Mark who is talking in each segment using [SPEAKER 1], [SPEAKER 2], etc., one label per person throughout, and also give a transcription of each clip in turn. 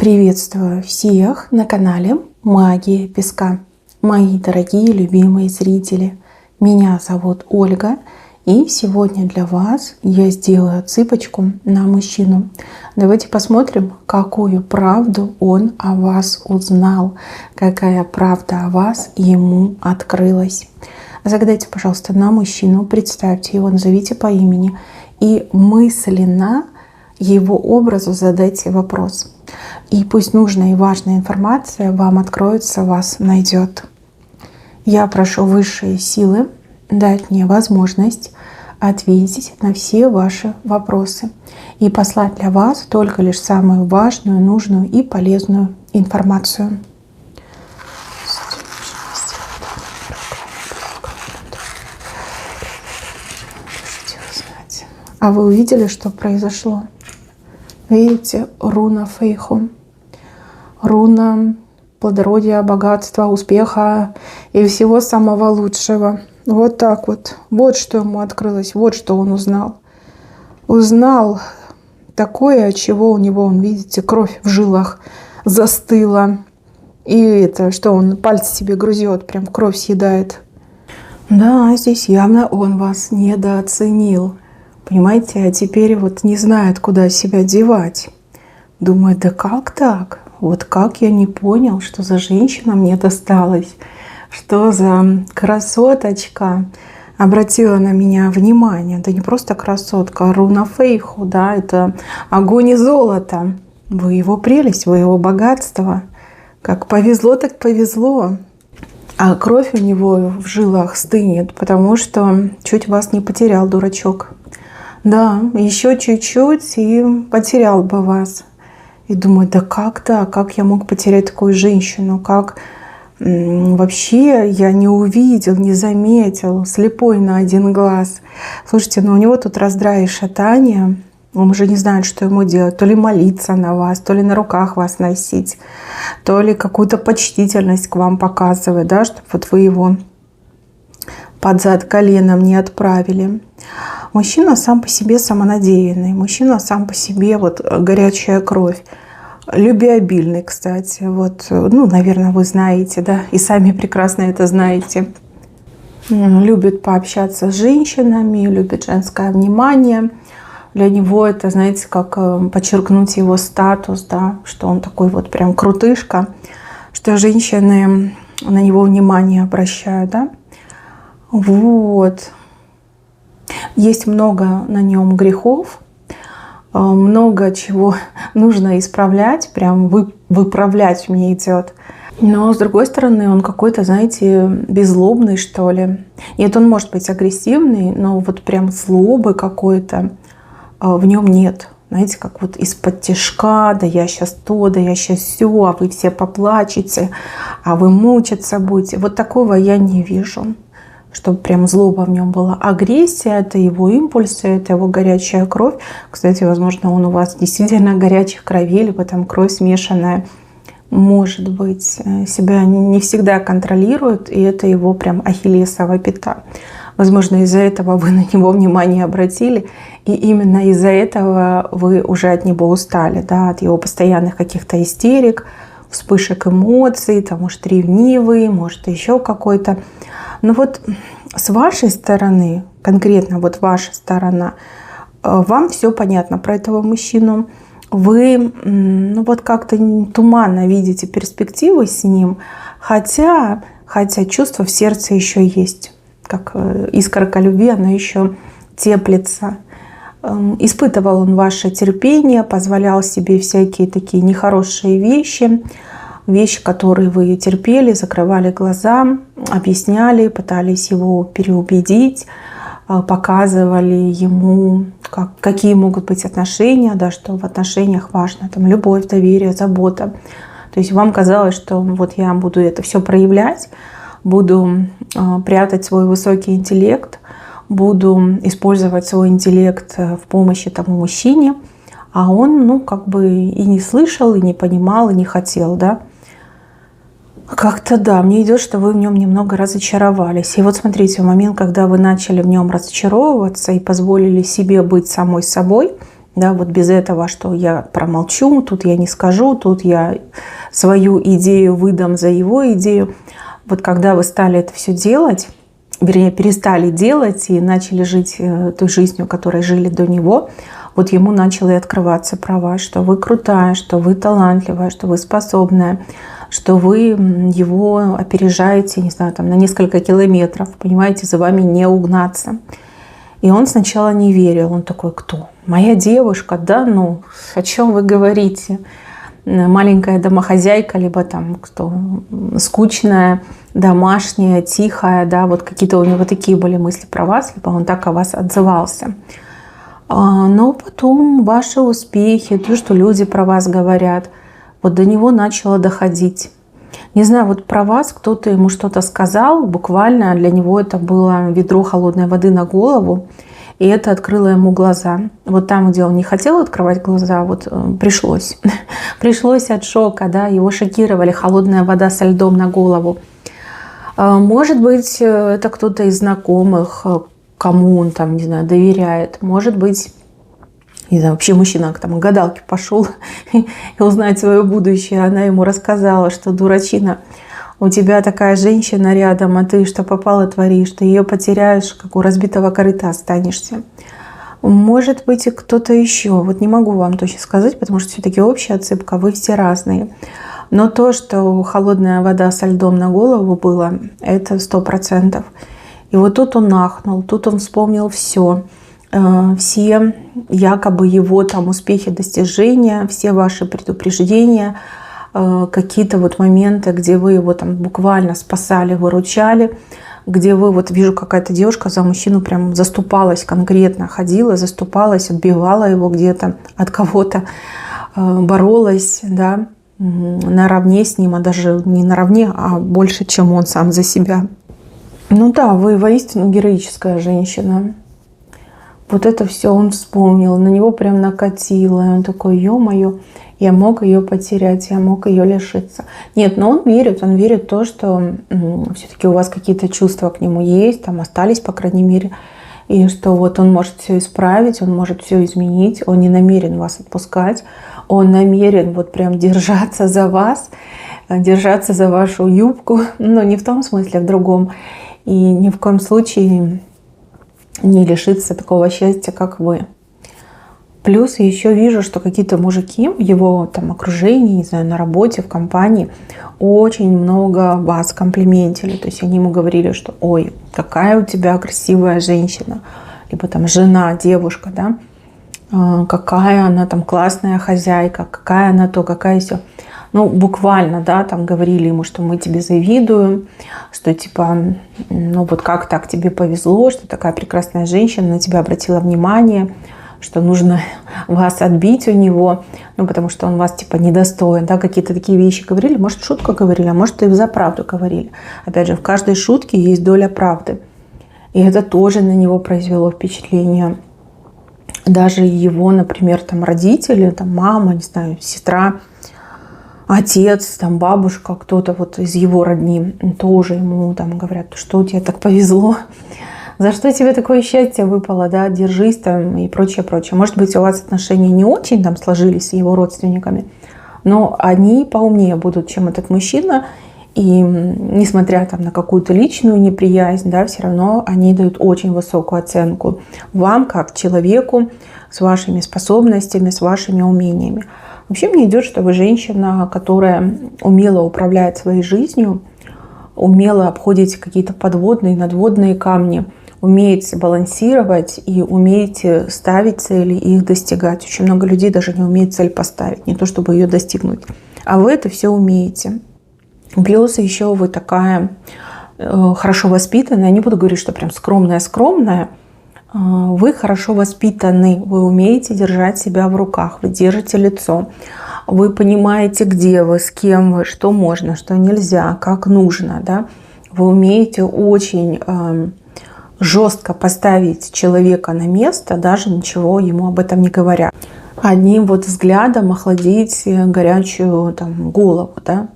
[SPEAKER 1] Приветствую всех на канале Магия Песка. Мои дорогие любимые зрители, меня зовут Ольга, и сегодня для вас я сделаю отсыпочку на мужчину. Давайте посмотрим, какую правду он о вас узнал, какая правда о вас ему открылась. Загадайте, пожалуйста, на мужчину, представьте его, назовите по имени и мысленно его образу задайте вопрос. И пусть нужная и важная информация вам откроется, вас найдет. Я прошу высшие силы дать мне возможность ответить на все ваши вопросы и послать для вас только лишь самую важную, нужную и полезную информацию. А вы увидели, что произошло? Видите, руна Фейху. Руна плодородия, богатства, успеха и всего самого лучшего. Вот так вот. Вот что ему открылось, вот что он узнал. Узнал такое, от чего у него, видите, кровь в жилах застыла. И это, что он пальцы себе грызет, прям кровь съедает. Да, здесь явно он вас недооценил. Понимаете, а теперь вот не знает, куда себя девать. Думает, да как так? Вот как я не понял, что за женщина мне досталась? Что за красоточка обратила на меня внимание? Да не просто красотка, а руна Фейху, да, это огонь и золото. Вы его прелесть, вы его богатство. Как повезло, так повезло. А кровь у него в жилах стынет, потому что чуть вас не потерял, дурачок. Да, еще чуть-чуть и потерял бы вас. И думаю, да как так? Как я мог потерять такую женщину? Как вообще я не увидел, не заметил, слепой на один глаз. Слушайте, ну у него тут раздрай и шатание. Он уже не знает, что ему делать. То ли молиться на вас, то ли на руках вас носить, то ли какую-то почтительность к вам показывать, да, чтобы вот вы его под зад коленом не отправили. Мужчина сам по себе самонадеянный, мужчина сам по себе вот горячая кровь, любвеобильный, кстати. Вот, ну, наверное, вы знаете, да, и сами прекрасно это знаете. Любит пообщаться с женщинами, любит женское внимание. Для него это, знаете, как подчеркнуть его статус, да, что он такой вот прям крутышка, что женщины на него внимание обращают, да. Вот. Есть много на нем грехов, много чего нужно исправлять, прям выправлять мне идет. Но с другой стороны, он какой-то, знаете, беззлобный, что ли. Нет, он может быть агрессивный, но вот прям злобы какой-то в нем нет. Знаете, как вот из-под тишка, да я сейчас то, да я сейчас все, а вы все поплачете, а вы мучиться будете. Вот такого я не вижу, чтобы прям злоба в нем была. Агрессия — это его импульсы, это его горячая кровь. Кстати, возможно, он у вас действительно горячих кровей, либо там кровь смешанная. Может быть, себя не всегда контролирует, и это его прям ахиллесова пята. Возможно, из-за этого вы на него внимание обратили, и именно из-за этого вы уже от него устали, да, от его постоянных каких-то истерик, вспышек эмоций, там, может, ревнивый, может, еще какой-то. Но вот с вашей стороны, конкретно вот ваша сторона, вам все понятно про этого мужчину. Вы, ну вот как-то туманно видите перспективы с ним, хотя чувство в сердце еще есть. Как искорка любви, она еще теплится. Испытывал он ваше терпение, позволял себе всякие такие нехорошие вещи, которые вы терпели, закрывали глаза, объясняли, пытались его переубедить, показывали ему, какие могут быть отношения, да, что в отношениях важно, там, любовь, доверие, забота. То есть вам казалось, что вот я буду это все проявлять, буду прятать свой высокий интеллект, буду использовать свой интеллект в помощи тому мужчине, а он, ну, как бы и не слышал, и не понимал, и не хотел, да. Как-то да, мне идет, что вы в нем немного разочаровались. И вот смотрите, в момент, когда вы начали в нем разочаровываться и позволили себе быть самой собой, Да, вот без этого, что я промолчу, тут я не скажу, тут я свою идею выдам за его идею. Вот когда вы стали это все делать, вернее, перестали делать и начали жить той жизнью, которой жили до него, вот ему начало и открываться про вас, что вы крутая, что вы талантливая, что вы способная, что вы его опережаете, не знаю, там, на несколько километров, понимаете, за вами не угнаться. И он сначала не верил, он такой: кто? Моя девушка? Да ну, о чем вы говорите? Маленькая домохозяйка, либо там кто? Скучная, домашняя, тихая, да, вот какие-то у него такие были мысли про вас, либо он так о вас отзывался. Но потом ваши успехи, то, что люди про вас говорят, вот до него начало доходить. Не знаю, вот про вас кто-то ему что-то сказал, буквально для него это было ведро холодной воды на голову, и это открыло ему глаза. Вот там, где он не хотел открывать глаза, вот пришлось. Пришлось от шока, да, его шокировали, холодная вода со льдом на голову. Может быть, это кто-то из знакомых, кому он там, не знаю, доверяет. Может быть, не знаю, вообще мужчина там к гадалке пошел и узнать свое будущее. Она ему рассказала, что дурачина, у тебя такая женщина рядом, а ты что попало творишь, ты ее потеряешь, как у разбитого корыта останешься. Может быть, и кто-то еще. Вот не могу вам точно сказать, потому что все-таки общая отсыпка, вы все разные. Но то, что холодная вода со льдом на голову было, это 100%. И вот тут он ахнул, тут он вспомнил все якобы его там успехи, достижения, все ваши предупреждения, какие-то вот моменты, где вы его там буквально спасали, выручали, где вы, вот вижу, какая-то девушка за мужчину прям заступалась конкретно, ходила, заступалась, отбивала его где-то от кого-то, боролась, да, наравне с ним, а даже не наравне, а больше, чем он сам за себя. Ну да, вы воистину героическая женщина. Вот это все он вспомнил, на него прям накатило. И он такой: ё-моё, я мог ее потерять, я мог ее лишиться. Нет, но он верит в то, что все-таки у вас какие-то чувства к нему есть, там остались, по крайней мере, и что вот он может все исправить, он может все изменить, он не намерен вас отпускать, он намерен вот прям держаться за вас, держаться за вашу юбку, но не в том смысле, а в другом. И ни в коем случае не лишиться такого счастья, как вы. Плюс еще вижу, что какие-то мужики в его там окружении, не знаю, на работе, в компании очень много вас комплиментили. То есть они ему говорили, что: ой, какая у тебя красивая женщина. Либо там жена, девушка, да, какая она там классная хозяйка, какая она то, какая сё. Ну, буквально, да, там говорили ему, что мы тебе завидуем, что типа, ну вот как так тебе повезло, что такая прекрасная женщина на тебя обратила внимание, что нужно вас отбить у него, ну потому что он вас типа недостоин, да, какие-то такие вещи говорили, может шутку говорили, а может и взаправду говорили. Опять же, в каждой шутке есть доля правды, и это тоже на него произвело впечатление. Даже его, например, там родители, там мама, не знаю, сестра, отец, там бабушка, кто-то вот из его родни тоже ему там говорят: что тебе так повезло, за что тебе такое счастье выпало, да, держись там и прочее, прочее. Может быть, у вас отношения не очень там сложились с его родственниками, но они поумнее будут, чем этот мужчина, и несмотря там на какую-то личную неприязнь, да, все равно они дают очень высокую оценку вам как человеку с вашими способностями, с вашими умениями. Вообще мне идет, что вы женщина, которая умело управляет своей жизнью, умело обходите какие-то подводные, надводные камни, умеете балансировать и умеете ставить цели и их достигать. Очень много людей даже не умеет цель поставить, не то чтобы ее достигнуть. А вы это все умеете. Плюс еще вы такая хорошо воспитанная, не буду говорить, что прям скромная, вы хорошо воспитаны, вы умеете держать себя в руках, вы держите лицо, вы понимаете, где вы, с кем вы, что можно, что нельзя, как нужно, да? Вы умеете очень жестко поставить человека на место, даже ничего ему об этом не говоря. Одним вот взглядом охладить горячую там голову, да?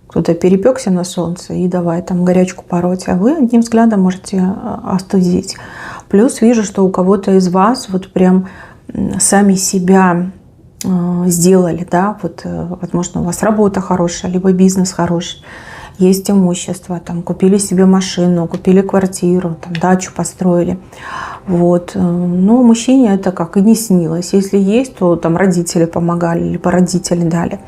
[SPEAKER 1] Кто-то перепекся на солнце и давай там горячку пороть, а вы одним взглядом можете остудить. Плюс вижу, что у кого-то из вас вот прям сами себя сделали, да, вот, возможно, у вас работа хорошая, либо бизнес хороший, есть имущество, там, купили себе машину, купили квартиру, там, дачу построили, вот, но мужчине это как и не снилось. Если есть, то там родители помогали, либо родители дали.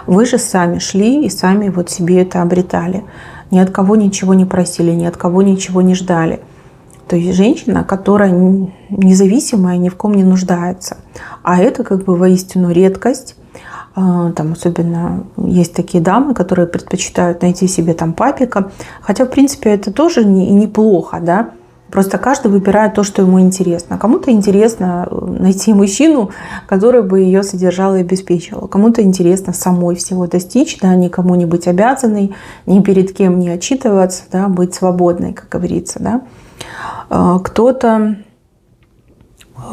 [SPEAKER 1] Вы же сами шли и сами вот себе это обретали. Ни от кого ничего не просили, ни от кого ничего не ждали. То есть женщина, которая независимая, ни в ком не нуждается. А это как бы воистину редкость. Там особенно есть такие дамы, которые предпочитают найти себе там папика. Хотя, в принципе, это тоже неплохо, да. Просто каждый выбирает то, что ему интересно. Кому-то интересно найти мужчину, который бы ее содержал и обеспечивал. Кому-то интересно самой всего достичь, да, никому не быть обязанной, ни перед кем не отчитываться, да, быть свободной, как говорится, да. Кто-то,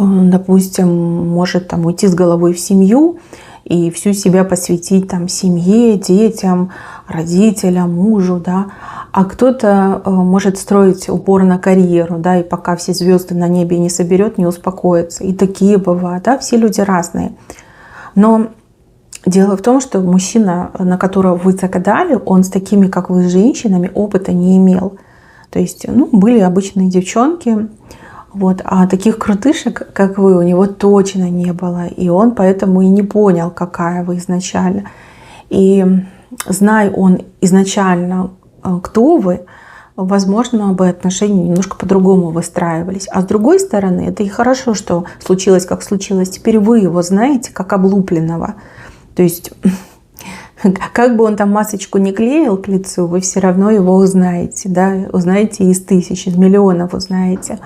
[SPEAKER 1] допустим, может там уйти с головой в семью и всю себя посвятить там семье, детям, родителям, мужу, да. А кто-то может строить упор на карьеру, да, и пока все звезды на небе не соберет, не успокоится. И такие бывают, да, все люди разные. Но дело в том, что мужчина, на которого вы загадали, он с такими, как вы, женщинами опыта не имел. То есть, ну, были обычные девчонки, вот, а таких крутышек, как вы, у него точно не было. И он поэтому и не понял, какая вы изначально. И зная он изначально, кто вы, возможно, бы отношения немножко по-другому выстраивались. А с другой стороны, это и хорошо, что случилось, как случилось. Теперь вы его знаете, как облупленного. То есть, как бы он там масочку не клеил к лицу, вы все равно его узнаете. Да? Узнаете из тысяч, из миллионов узнаете.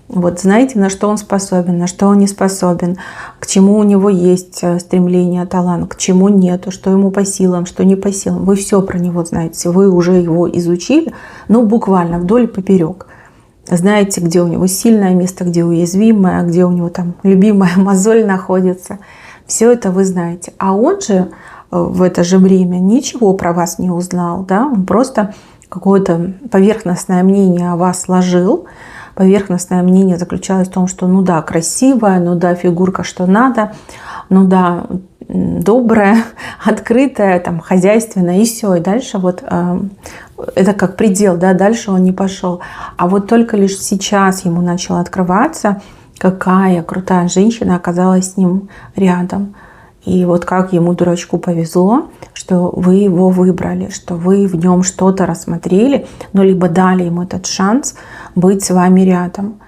[SPEAKER 1] Вот знаете, на что он способен, на что он не способен, к чему у него есть стремление, талант, к чему нет, что ему по силам, что не по силам. Вы все про него знаете, вы уже его изучили, ну буквально вдоль и поперек. Знаете, где у него сильное место, где уязвимое, где у него там любимая мозоль находится. Все это вы знаете. А он же в это же время ничего про вас не узнал, да? Он просто какое-то поверхностное мнение о вас сложил. Поверхностное мнение заключалось в том, что ну да, красивая, ну да, фигурка, что надо, ну да, добрая, открытая, там, хозяйственная, и все. И дальше вот это как предел, да, дальше он не пошел. А вот только лишь сейчас ему начало открываться, какая крутая женщина оказалась с ним рядом. И вот как ему, дурачку, повезло, что вы его выбрали, что вы в нем что-то рассмотрели, ну, либо дали ему этот шанс быть с вами рядом.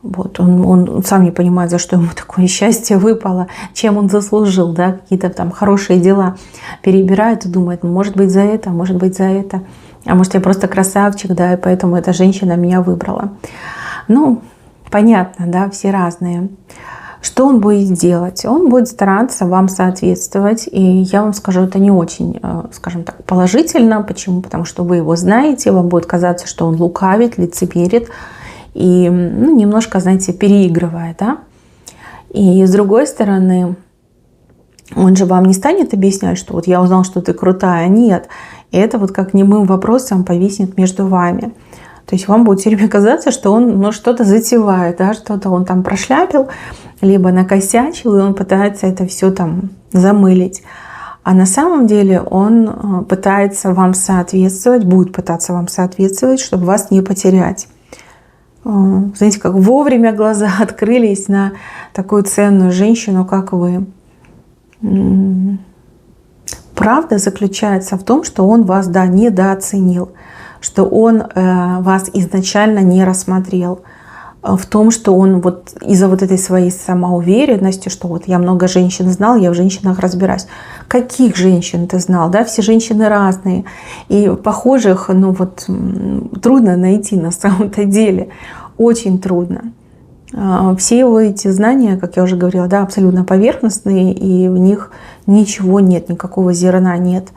[SPEAKER 1] Вот. Он сам не понимает, за что ему такое счастье выпало, чем он заслужил, да, какие-то там хорошие дела перебирает и думает, ну, может быть, за это, может быть, за это. А может, я просто красавчик, да, и поэтому эта женщина меня выбрала. Ну, понятно, да, все разные. Что он будет делать? Он будет стараться вам соответствовать. И я вам скажу, это не очень, скажем так, положительно. Почему? Потому что вы его знаете, вам будет казаться, что он лукавит, лицемерит. И ну, немножко, знаете, переигрывает. Да? И с другой стороны, он же вам не станет объяснять, что вот я узнал, что ты крутая. Нет. И это вот как немым вопросом повиснет между вами. То есть вам будет все время казаться, что он ну, что-то затевает, да, что-то он там прошляпил, либо накосячил, и он пытается это все там замылить. А на самом деле он пытается вам соответствовать, будет пытаться вам соответствовать, чтобы вас не потерять. Знаете, как вовремя глаза открылись на такую ценную женщину, как вы. Правда заключается в том, что он вас, да, недооценил, что он вас изначально не рассмотрел, в том, что он вот из-за вот этой своей самоуверенности, что вот я много женщин знал, я в женщинах разбираюсь. Каких женщин ты знал? Да? Все женщины разные. И похожих, ну вот, трудно найти на самом-то деле. Очень трудно. Все его эти знания, как я уже говорила, да, абсолютно поверхностные, и в них ничего нет, никакого зерна нет.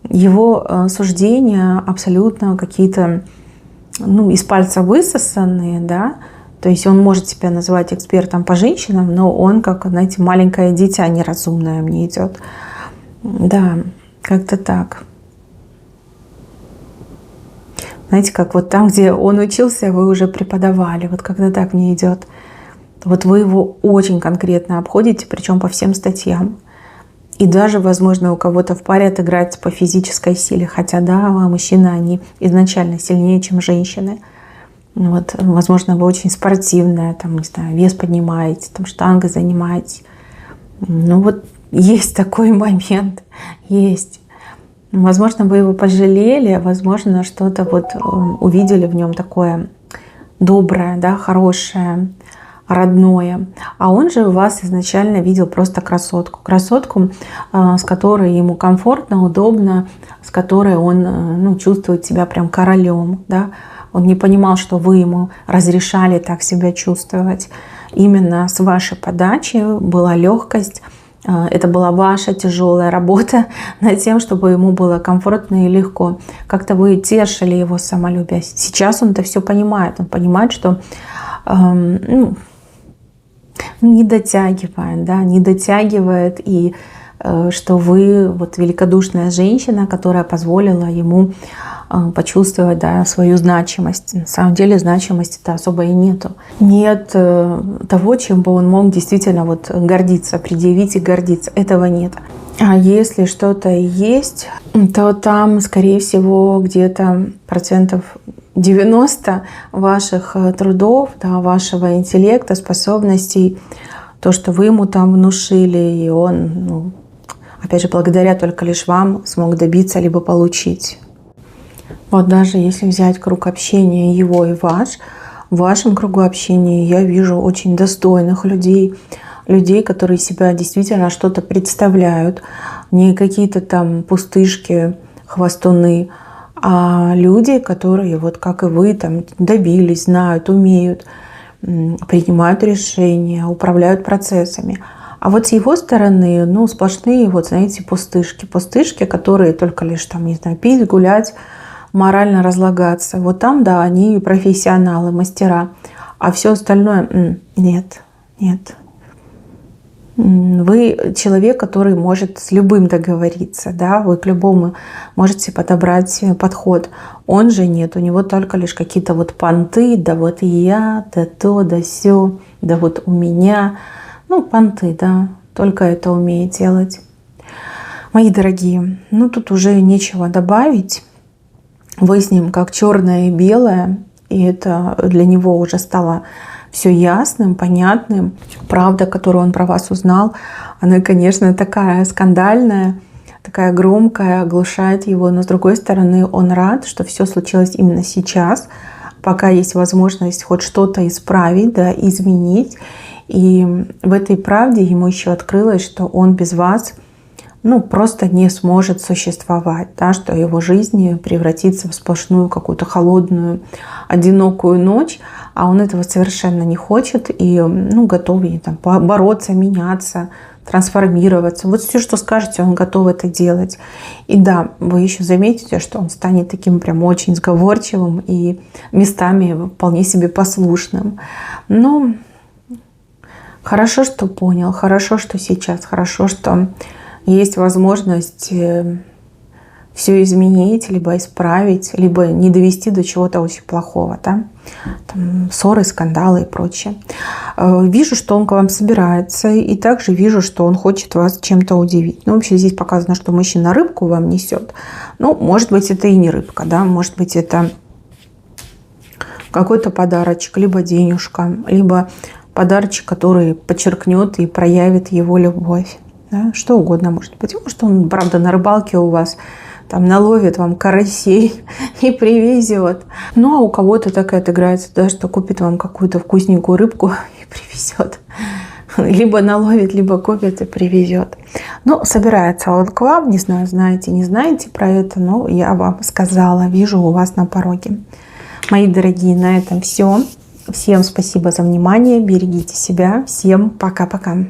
[SPEAKER 1] Его суждения абсолютно какие-то, ну, из пальца высосанные, да, то есть он может себя называть экспертом по женщинам, но он, как, знаете, маленькое дитя неразумное мне идет. Да, как-то так. Знаете, как вот там, где он учился, вы уже преподавали, вот как-то так мне идет. Вот вы его очень конкретно обходите, причем по всем статьям. И даже, возможно, у кого-то в паре отыграется по физической силе. Хотя, да, мужчины, они изначально сильнее, чем женщины. Вот, возможно, вы очень спортивная, там, не знаю, вес поднимаете, там, штангой занимаетесь. Ну вот есть такой момент, есть. Возможно, вы его пожалели, возможно, что-то вот увидели в нем такое доброе, да, хорошее, родное. А он же у вас изначально видел просто красотку. Красотку, с которой ему комфортно, удобно, с которой он чувствует себя прям королем. Да? Он не понимал, что вы ему разрешали так себя чувствовать. Именно с вашей подачи была легкость. Это была ваша тяжелая работа над тем, чтобы ему было комфортно и легко. Как-то вы тешили его самолюбие. Сейчас он это все понимает. Он понимает, что не дотягивает, да, не дотягивает, и что вы вот великодушная женщина, которая позволила ему почувствовать, да, свою значимость. На самом деле значимости-то особо и нету. Нет того, чем бы он мог действительно вот гордиться, предъявить и гордиться. Этого нет. А если что-то и есть, то там, скорее всего, где-то 90% ваших трудов, да, вашего интеллекта, способностей, то, что вы ему там внушили, и он, опять же, благодаря только лишь вам смог добиться либо получить. Вот даже если взять круг общения его и ваш, в вашем кругу общения я вижу очень достойных людей, которые себя действительно что-то представляют, не какие-то там пустышки, хвостуны, а люди, которые, вот как и вы, там добились, знают, умеют, принимают решения, управляют процессами. А вот с его стороны, сплошные, вот знаете, пустышки. Пустышки, которые только лишь там, не знаю, пить, гулять, морально разлагаться. Вот там, да, они профессионалы, мастера. А все остальное нет. Вы человек, который может с любым договориться, да, вы к любому можете подобрать подход. Он же нет, у него только лишь какие-то вот понты, да вот я, да то, да сё, да вот у меня. Понты, да, только это умеет делать. Мои дорогие, тут уже нечего добавить. Вы с ним как черное и белое, и это для него уже стало все ясным, понятным. Правда, которую он про вас узнал, она, конечно, такая скандальная, такая громкая, оглушает его. Но с другой стороны, он рад, что все случилось именно сейчас, пока есть возможность хоть что-то исправить, да, изменить. И в этой правде ему еще открылось, что он без вас просто не сможет существовать, да, что его жизнь превратится в сплошную какую-то холодную, одинокую ночь, а он этого совершенно не хочет и готов там бороться, меняться, трансформироваться. Вот все, что скажете, он готов это делать. И да, вы еще заметите, что он станет таким прям очень сговорчивым и местами вполне себе послушным. Хорошо, что понял, хорошо, что сейчас, хорошо, что есть возможность все изменить, либо исправить, либо не довести до чего-то очень плохого, да? Там, ссоры, скандалы и прочее. Вижу, что он к вам собирается, и также вижу, что он хочет вас чем-то удивить. Вообще здесь показано, что мужчина рыбку вам несет. Может быть, это и не рыбка, да? Может быть, это какой-то подарочек, либо денежка, либо подарочек, который подчеркнет и проявит его любовь. Да? Что угодно может быть. Может, он, правда, на рыбалке у вас там наловит вам карасей и привезет. А у кого-то так и отыграется, да, что купит вам какую-то вкусненькую рыбку и привезет. Либо наловит, либо купит и привезет. Собирается он к вам. Не знаю, знаете, не знаете про это, но я вам сказала. Вижу у вас на пороге. Мои дорогие, на этом все. Всем спасибо за внимание. Берегите себя. Всем пока-пока.